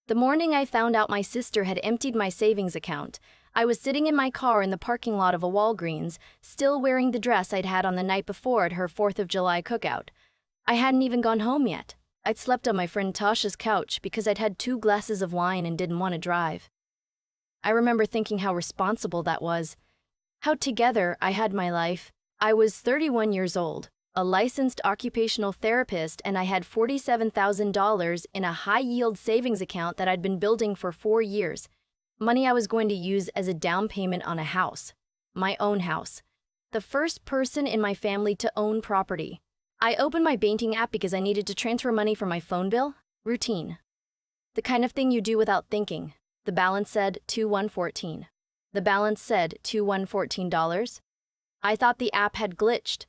The morning I found out my sister had emptied my savings account, I was sitting in my car in the parking lot of a Walgreens, still wearing the dress I'd had on the night before at her 4th of July cookout. I hadn't even gone home yet. I'd slept on my friend Tasha's couch because I'd had 2 glasses of wine and didn't want to drive. I remember thinking how responsible that was, how together I had my life. I was 31 years old, a licensed occupational therapist, and I had $47,000 in a high-yield savings account that I'd been building for 4 years. Money I was going to use as a down payment on a house, my own house. The first person in my family to own property. I opened my banking app because I needed to transfer money from my phone bill. Routine. The kind of thing you do without thinking. The balance said $2114. The balance said $2114. I thought the app had glitched.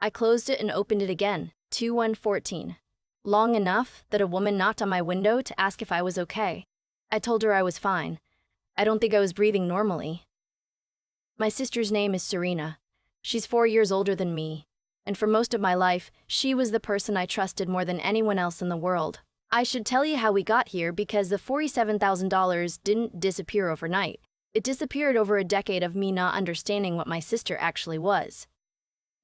I closed it and opened it again. 2114. Long enough that a woman knocked on my window to ask if I was okay. I told her I was fine. I don't think I was breathing normally. My sister's name is Serena. She's 4 years older than me, and for most of my life, she was the person I trusted more than anyone else in the world. I should tell you how we got here because the $47,000 didn't disappear overnight. It disappeared over a decade of me not understanding what my sister actually was.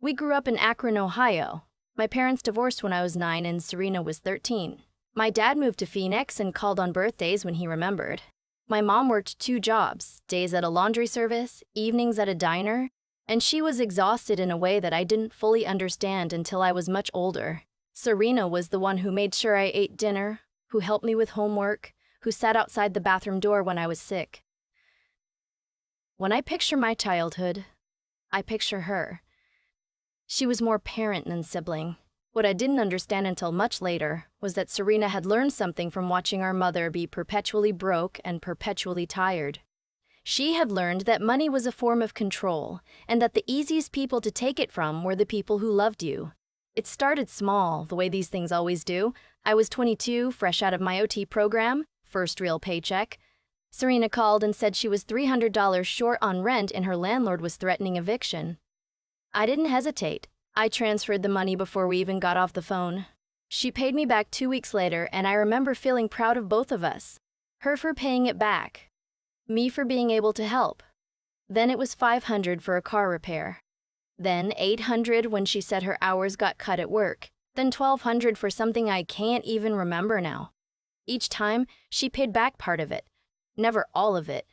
We grew up in Akron, Ohio. My parents divorced when I was 9 and Serena was 13. My dad moved to Phoenix and called on birthdays when he remembered. My mom worked 2 jobs, days at a laundry service, evenings at a diner, and she was exhausted in a way that I didn't fully understand until I was much older. Serena was the one who made sure I ate dinner, who helped me with homework, who sat outside the bathroom door when I was sick. When I picture my childhood, I picture her. She was more parent than sibling. What I didn't understand until much later was that Serena had learned something from watching our mother be perpetually broke and perpetually tired. She had learned that money was a form of control, and that the easiest people to take it from were the people who loved you. It started small, the way these things always do. I was 22, fresh out of my OT program, first real paycheck. Serena called and said she was $300 short on rent and her landlord was threatening eviction. I didn't hesitate. I transferred the money before we even got off the phone. She paid me back 2 weeks later, and I remember feeling proud of both of us. Her for paying it back. Me for being able to help. Then it was $500 for a car repair. Then $800 when she said her hours got cut at work. Then $1,200 for something I can't even remember now. Each time, she paid back part of it. Never all of it.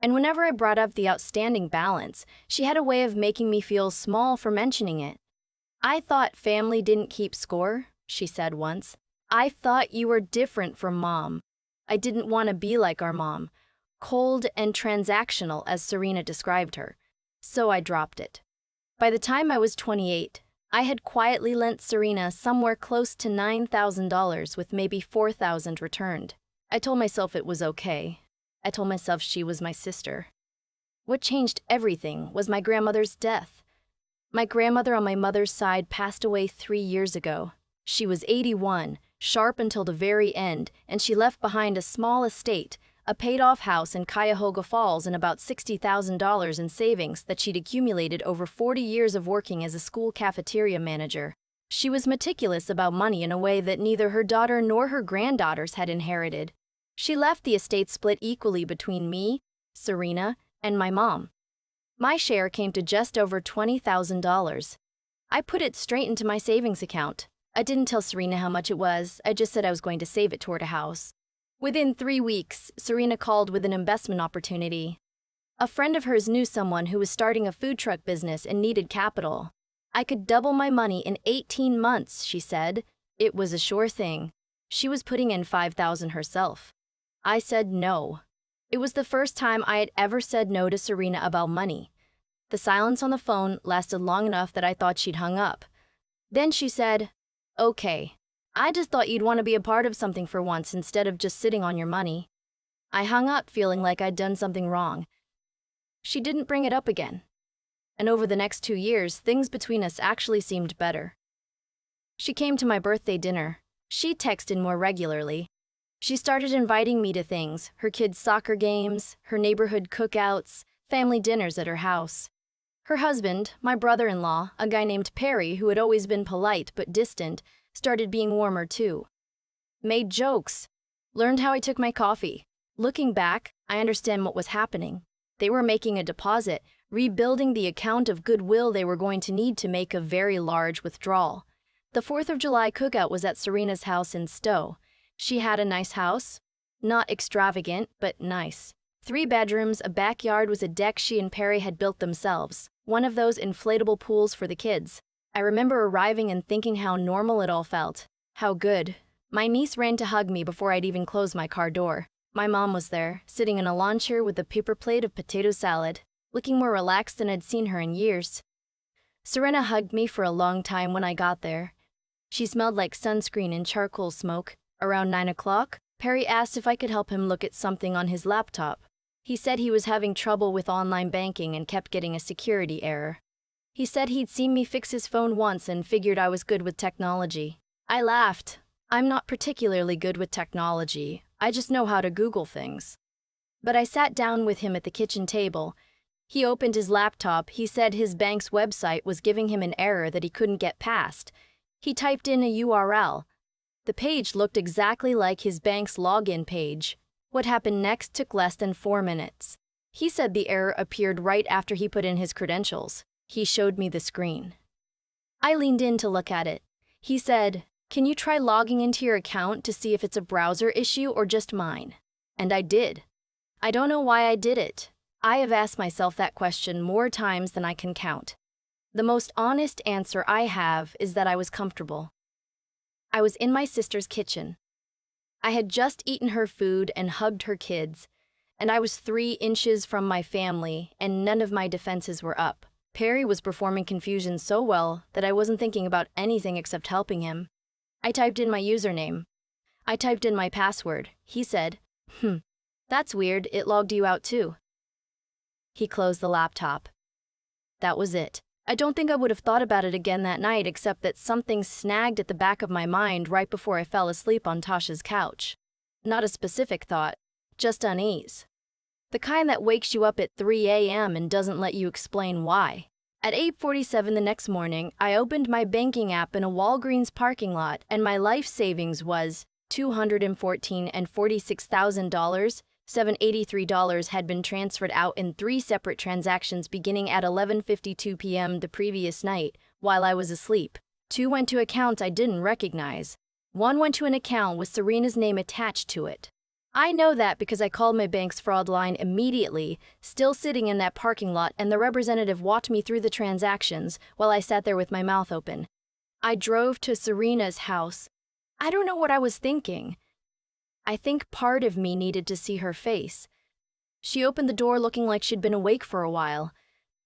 And whenever I brought up the outstanding balance, she had a way of making me feel small for mentioning it. "I thought family didn't keep score," she said once. "I thought you were different from Mom. I didn't want to be like our mom, cold and transactional as Serena described her. So I dropped it." By the time I was 28, I had quietly lent Serena somewhere close to $9,000 with maybe $4,000 returned. I told myself it was okay. I told myself she was my sister. What changed everything was my grandmother's death. My grandmother on my mother's side passed away 3 years ago. She was 81, sharp until the very end, and she left behind a small estate, a paid-off house in Cuyahoga Falls, and about $60,000 in savings that she'd accumulated over 40 years of working as a school cafeteria manager. She was meticulous about money in a way that neither her daughter nor her granddaughters had inherited. She left the estate split equally between me, Serena, and my mom. My share came to just over $20,000. I put it straight into my savings account. I didn't tell Serena how much it was. I just said I was going to save it toward a house. Within 3 weeks, Serena called with an investment opportunity. A friend of hers knew someone who was starting a food truck business and needed capital. I could double my money in 18 months, she said. It was a sure thing. She was putting in $5,000 herself. I said no. It was the first time I had ever said no to Serena about money. The silence on the phone lasted long enough that I thought she'd hung up. Then she said, "Okay. I just thought you'd want to be a part of something for once instead of just sitting on your money." I hung up feeling like I'd done something wrong. She didn't bring it up again. And over the next 2 years, things between us actually seemed better. She came to my birthday dinner. She texted more regularly. She started inviting me to things, her kids' soccer games, her neighborhood cookouts, family dinners at her house. Her husband, my brother-in-law, a guy named Perry who had always been polite but distant, started being warmer too. Made jokes. Learned how I took my coffee. Looking back, I understand what was happening. They were making a deposit, rebuilding the account of goodwill they were going to need to make a very large withdrawal. The 4th of July cookout was at Serena's house in Stowe. She had a nice house. Not extravagant, but nice. 3 bedrooms, a backyard with a deck she and Perry had built themselves. One of those inflatable pools for the kids. I remember arriving and thinking how normal it all felt. How good. My niece ran to hug me before I'd even closed my car door. My mom was there, sitting in a lawn chair with a paper plate of potato salad, looking more relaxed than I'd seen her in years. Serena hugged me for a long time when I got there. She smelled like sunscreen and charcoal smoke. Around 9 o'clock, Perry asked if I could help him look at something on his laptop. He said he was having trouble with online banking and kept getting a security error. He said he'd seen me fix his phone once and figured I was good with technology. I laughed. I'm not particularly good with technology. I just know how to Google things. But I sat down with him at the kitchen table. He opened his laptop. He said his bank's website was giving him an error that he couldn't get past. He typed in a URL. The page looked exactly like his bank's login page. What happened next took less than 4 minutes. He said the error appeared right after he put in his credentials. He showed me the screen. I leaned in to look at it. He said, "Can you try logging into your account to see if it's a browser issue or just mine?" And I did. I don't know why I did it. I have asked myself that question more times than I can count. The most honest answer I have is that I was comfortable. I was in my sister's kitchen. I had just eaten her food and hugged her kids, and I was 3 inches from my family, and none of my defenses were up. Perry was performing confusion so well that I wasn't thinking about anything except helping him. I typed in my username. I typed in my password. He said, "That's weird, it logged you out too." He closed the laptop. That was it. I don't think I would have thought about it again that night, except that something snagged at the back of my mind right before I fell asleep on Tasha's couch. Not a specific thought, just unease. The kind that wakes you up at 3 a.m. and doesn't let you explain why. At 8:47 the next morning, I opened my banking app in a Walgreens parking lot, and my life savings was $214,000 and $46,000. $783 had been transferred out in 3 separate transactions beginning at 11:52 p.m. the previous night while I was asleep. 2 went to accounts I didn't recognize. 1 went to an account with Serena's name attached to it. I know that because I called my bank's fraud line immediately, still sitting in that parking lot, and the representative walked me through the transactions while I sat there with my mouth open. I drove to Serena's house. I don't know what I was thinking. I think part of me needed to see her face. She opened the door looking like she'd been awake for a while.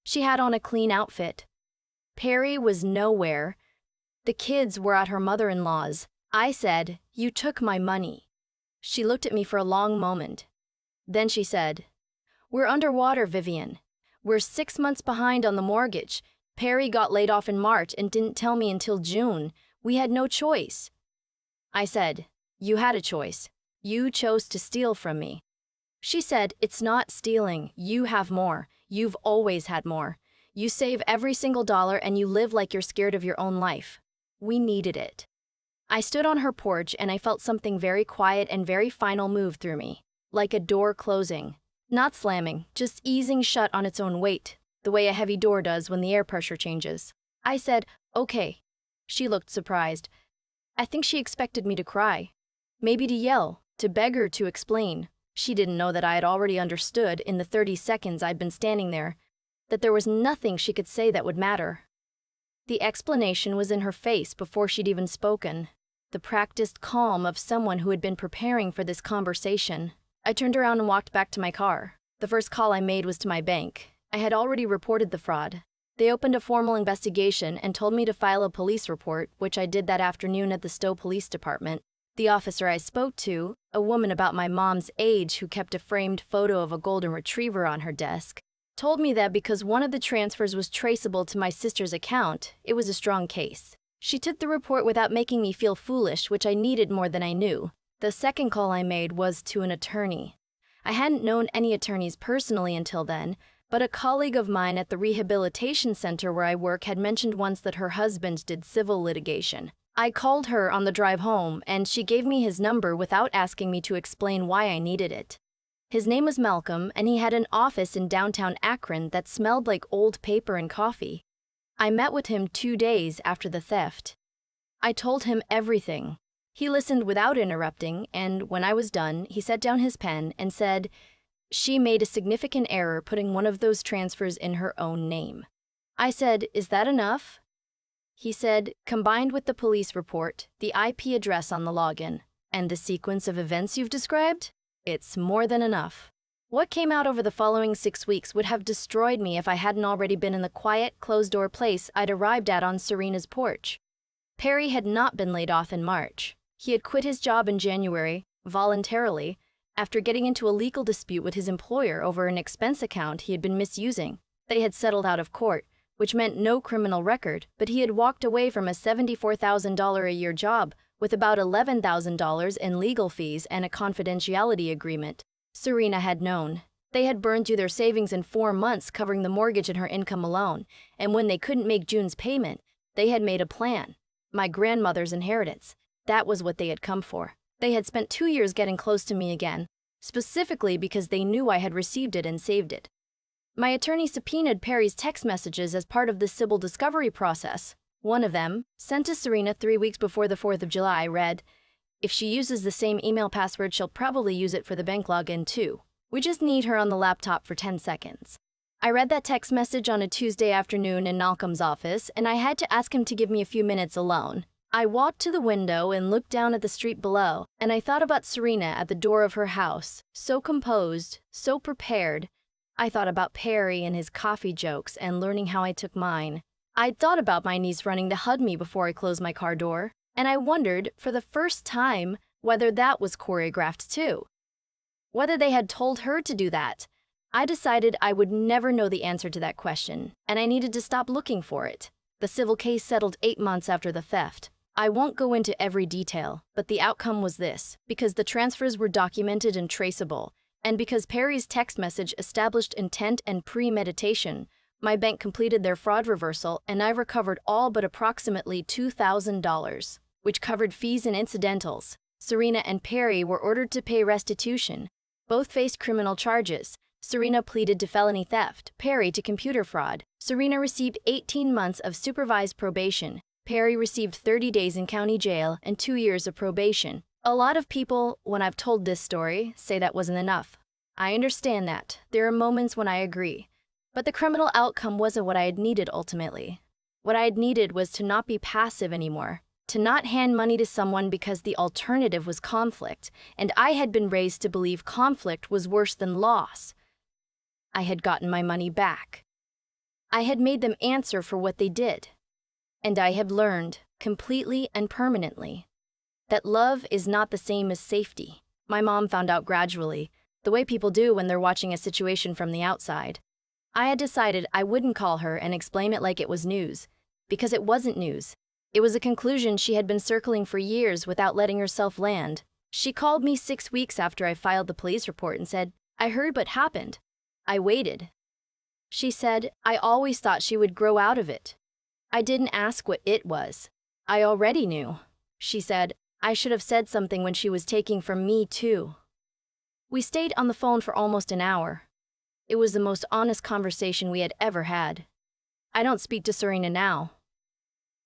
She had on a clean outfit. Perry was nowhere. The kids were at her mother-in-law's. I said, "You took my money." She looked at me for a long moment. Then she said, "We're underwater, Vivian. We're 6 months behind on the mortgage. Perry got laid off in March and didn't tell me until June. We had no choice." I said, "You had a choice. You chose to steal from me." She said, "It's not stealing. You have more. You've always had more. You save every single dollar and you live like you're scared of your own life. We needed it." I stood on her porch and I felt something very quiet and very final move through me, like a door closing. Not slamming, just easing shut on its own weight, the way a heavy door does when the air pressure changes. I said, "Okay." She looked surprised. I think she expected me to cry. Maybe to yell, to beg her to explain. She didn't know that I had already understood in the 30 seconds I'd been standing there, that there was nothing she could say that would matter. The explanation was in her face before she'd even spoken, the practiced calm of someone who had been preparing for this conversation. I turned around and walked back to my car. The first call I made was to my bank. I had already reported the fraud. They opened a formal investigation and told me to file a police report, which I did that afternoon at the Stowe Police Department. The officer I spoke to, a woman about my mom's age who kept a framed photo of a golden retriever on her desk, told me that because one of the transfers was traceable to my sister's account, it was a strong case. She took the report without making me feel foolish, which I needed more than I knew. The second call I made was to an attorney. I hadn't known any attorneys personally until then, but a colleague of mine at the rehabilitation center where I work had mentioned once that her husband did civil litigation. I called her on the drive home, and she gave me his number without asking me to explain why I needed it. His name was Malcolm, and he had an office in downtown Akron that smelled like old paper and coffee. I met with him 2 days after the theft. I told him everything. He listened without interrupting, and when I was done, he set down his pen and said, "She made a significant error putting one of those transfers in her own name." I said, "Is that enough?" He said, "Combined with the police report, the IP address on the login, and the sequence of events you've described, it's more than enough." What came out over the following 6 weeks would have destroyed me if I hadn't already been in the quiet, closed-door place I'd arrived at on Serena's porch. Perry had not been laid off in March. He had quit his job in January, voluntarily, after getting into a legal dispute with his employer over an expense account he had been misusing. They had settled out of court, which meant no criminal record, but he had walked away from a $74,000 a year job with about $11,000 in legal fees and a confidentiality agreement. Serena had known. They had burned through their savings in 4 months covering the mortgage and her income alone, and when they couldn't make June's payment, they had made a plan. My grandmother's inheritance. That was what they had come for. They had spent 2 years getting close to me again, specifically because they knew I had received it and saved it. My attorney subpoenaed Perry's text messages as part of the civil discovery process. One of them, sent to Serena 3 weeks before the 4th of July, read, "If she uses the same email password, she'll probably use it for the bank login too. We just need her on the laptop for 10 seconds. I read that text message on a Tuesday afternoon in Malcolm's office, and I had to ask him to give me a few minutes alone. I walked to the window and looked down at the street below, and I thought about Serena at the door of her house, so composed, so prepared. I thought about Perry and his coffee jokes and learning how I took mine. I'd thought about my niece running to hug me before I closed my car door, and I wondered, for the first time, whether that was choreographed too. Whether they had told her to do that. I decided I would never know the answer to that question, and I needed to stop looking for it. The civil case settled 8 months after the theft. I won't go into every detail, but the outcome was this: because the transfers were documented and traceable, and because Perry's text message established intent and premeditation, my bank completed their fraud reversal and I recovered all but approximately $2,000, which covered fees and incidentals. Serena and Perry were ordered to pay restitution. Both faced criminal charges. Serena pleaded to felony theft, Perry to computer fraud. Serena received 18 months of supervised probation. Perry received 30 days in county jail and 2 years of probation. A lot of people, when I've told this story, say that wasn't enough. I understand that. There are moments when I agree. But the criminal outcome wasn't what I had needed ultimately. What I had needed was to not be passive anymore, to not hand money to someone because the alternative was conflict, and I had been raised to believe conflict was worse than loss. I had gotten my money back. I had made them answer for what they did. And I had learned, completely and permanently, that love is not the same as safety. My mom found out gradually, the way people do when they're watching a situation from the outside. I had decided I wouldn't call her and explain it like it was news, because it wasn't news. It was a conclusion she had been circling for years without letting herself land. She called me 6 weeks after I filed the police report and said, "I heard what happened." I waited. She said, "I always thought she would grow out of it." I didn't ask what it was. I already knew. She said, "I should have said something when she was taking from me too." We stayed on the phone for almost an hour. It was the most honest conversation we had ever had. I don't speak to Serena now.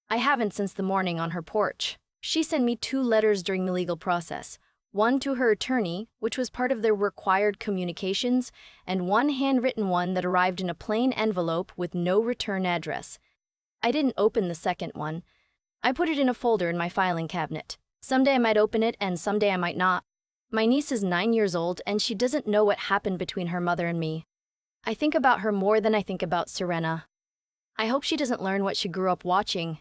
I haven't since the morning on her porch. She sent me 2 letters during the legal process, one to her attorney, which was part of their required communications, and one handwritten one that arrived in a plain envelope with no return address. I didn't open the second one. I put it in a folder in my filing cabinet. Someday I might open it and someday I might not. My niece is 9 years old and she doesn't know what happened between her mother and me. I think about her more than I think about Serena. I hope she doesn't learn what she grew up watching.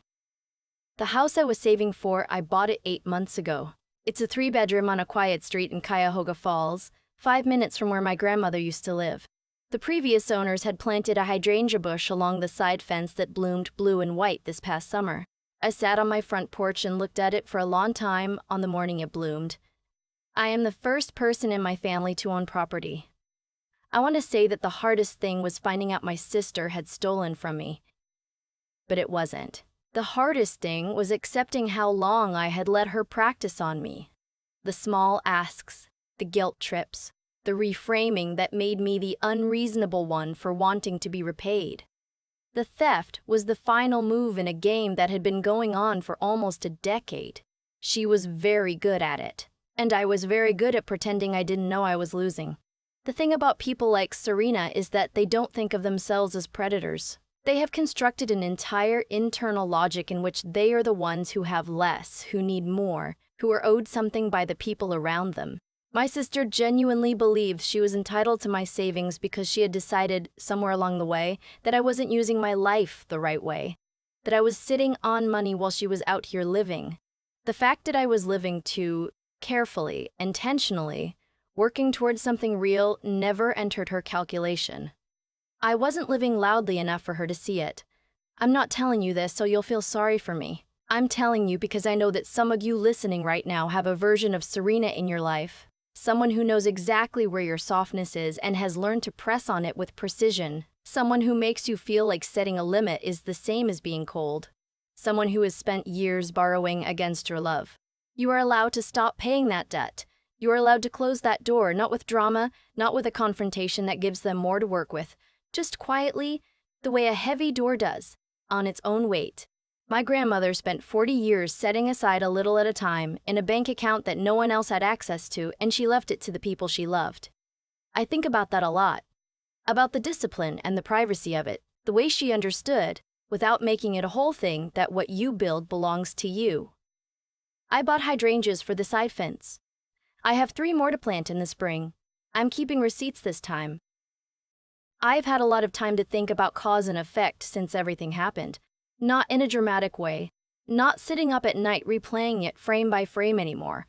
The house I was saving for, I bought it 8 months ago. It's a 3-bedroom on a quiet street in Cuyahoga Falls, 5 minutes from where my grandmother used to live. The previous owners had planted a hydrangea bush along the side fence that bloomed blue and white this past summer. I sat on my front porch and looked at it for a long time on the morning it bloomed. I am the first person in my family to own property. I want to say that the hardest thing was finding out my sister had stolen from me. But it wasn't. The hardest thing was accepting how long I had let her practice on me. The small asks, the guilt trips, the reframing that made me the unreasonable one for wanting to be repaid. The theft was the final move in a game that had been going on for almost a decade. She was very good at it, and I was very good at pretending I didn't know I was losing. The thing about people like Serena is that they don't think of themselves as predators. They have constructed an entire internal logic in which they are the ones who have less, who need more, who are owed something by the people around them. My sister genuinely believes she was entitled to my savings because she had decided, somewhere along the way, that I wasn't using my life the right way, that I was sitting on money while she was out here living. The fact that I was living too carefully, intentionally, working towards something real never entered her calculation. I wasn't living loudly enough for her to see it. I'm not telling you this so you'll feel sorry for me. I'm telling you because I know that some of you listening right now have a version of Serena in your life. Someone who knows exactly where your softness is and has learned to press on it with precision. Someone who makes you feel like setting a limit is the same as being cold. Someone who has spent years borrowing against your love. You are allowed to stop paying that debt. You are allowed to close that door, not with drama, not with a confrontation that gives them more to work with, just quietly, the way a heavy door does, on its own weight. My grandmother spent 40 years setting aside a little at a time in a bank account that no one else had access to, and she left it to the people she loved. I think about that a lot. About the discipline and the privacy of it, the way she understood, without making it a whole thing, that what you build belongs to you. I bought hydrangeas for the side fence. I have 3 more to plant in the spring. I'm keeping receipts this time. I've had a lot of time to think about cause and effect since everything happened. Not in a dramatic way, not sitting up at night replaying it frame by frame anymore.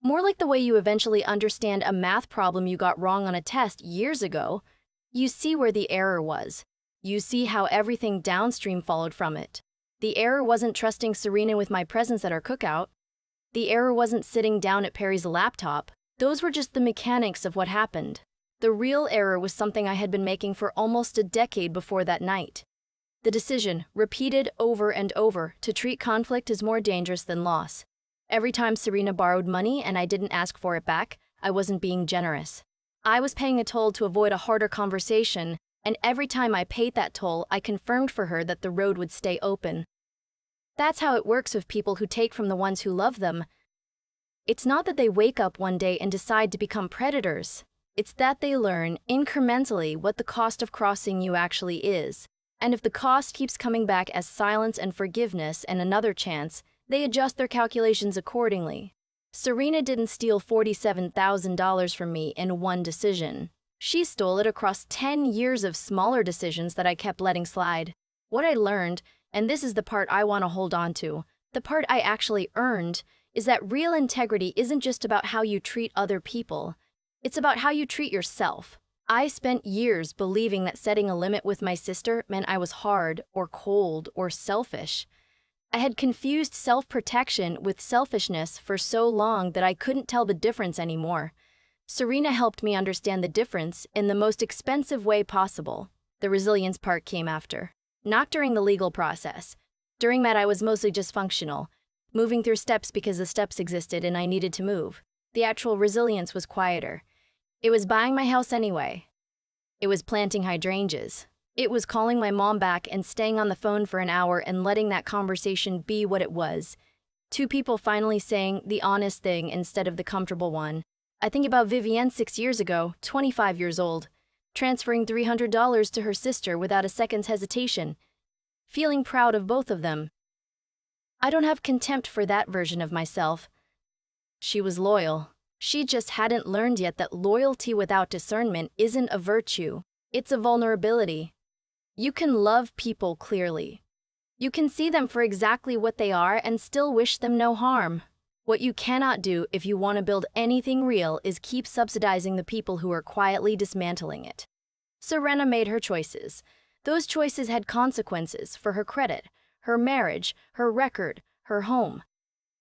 More like the way you eventually understand a math problem you got wrong on a test years ago. You see where the error was. You see how everything downstream followed from it. The error wasn't trusting Serena with my presence at our cookout. The error wasn't sitting down at Perry's laptop. Those were just the mechanics of what happened. The real error was something I had been making for almost a decade before that night. The decision, repeated over and over, to treat conflict as more dangerous than loss. Every time Serena borrowed money and I didn't ask for it back, I wasn't being generous. I was paying a toll to avoid a harder conversation, and every time I paid that toll, I confirmed for her that the road would stay open. That's how it works with people who take from the ones who love them. It's not that they wake up one day and decide to become predators. It's that they learn incrementally what the cost of crossing you actually is. And if the cost keeps coming back as silence and forgiveness and another chance, they adjust their calculations accordingly. Serena didn't steal $47,000 from me in one decision. She stole it across 10 years of smaller decisions that I kept letting slide. What I learned, and this is the part I want to hold on to, the part I actually earned, is that real integrity isn't just about how you treat other people. It's about how you treat yourself. I spent years believing that setting a limit with my sister meant I was hard or cold or selfish. I had confused self-protection with selfishness for so long that I couldn't tell the difference anymore. Serena helped me understand the difference in the most expensive way possible. The resilience part came after. Not during the legal process. During that I was mostly just functional, moving through steps because the steps existed and I needed to move. The actual resilience was quieter. It was buying my house anyway. It was planting hydrangeas. It was calling my mom back and staying on the phone for an hour and letting that conversation be what it was. 2 people finally saying the honest thing instead of the comfortable one. I think about Vivienne 6 years ago, 25 years old, transferring $300 to her sister without a second's hesitation, feeling proud of both of them. I don't have contempt for that version of myself. She was loyal. She just hadn't learned yet that loyalty without discernment isn't a virtue. It's a vulnerability. You can love people clearly. You can see them for exactly what they are and still wish them no harm. What you cannot do if you want to build anything real is keep subsidizing the people who are quietly dismantling it. Serena made her choices. Those choices had consequences for her credit, her marriage, her record, her home.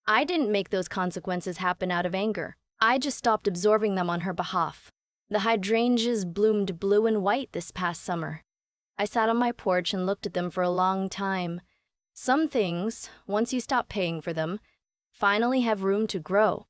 I didn't make those consequences happen out of anger. I just stopped absorbing them on her behalf. The hydrangeas bloomed blue and white this past summer. I sat on my porch and looked at them for a long time. Some things, once you stop paying for them, finally have room to grow.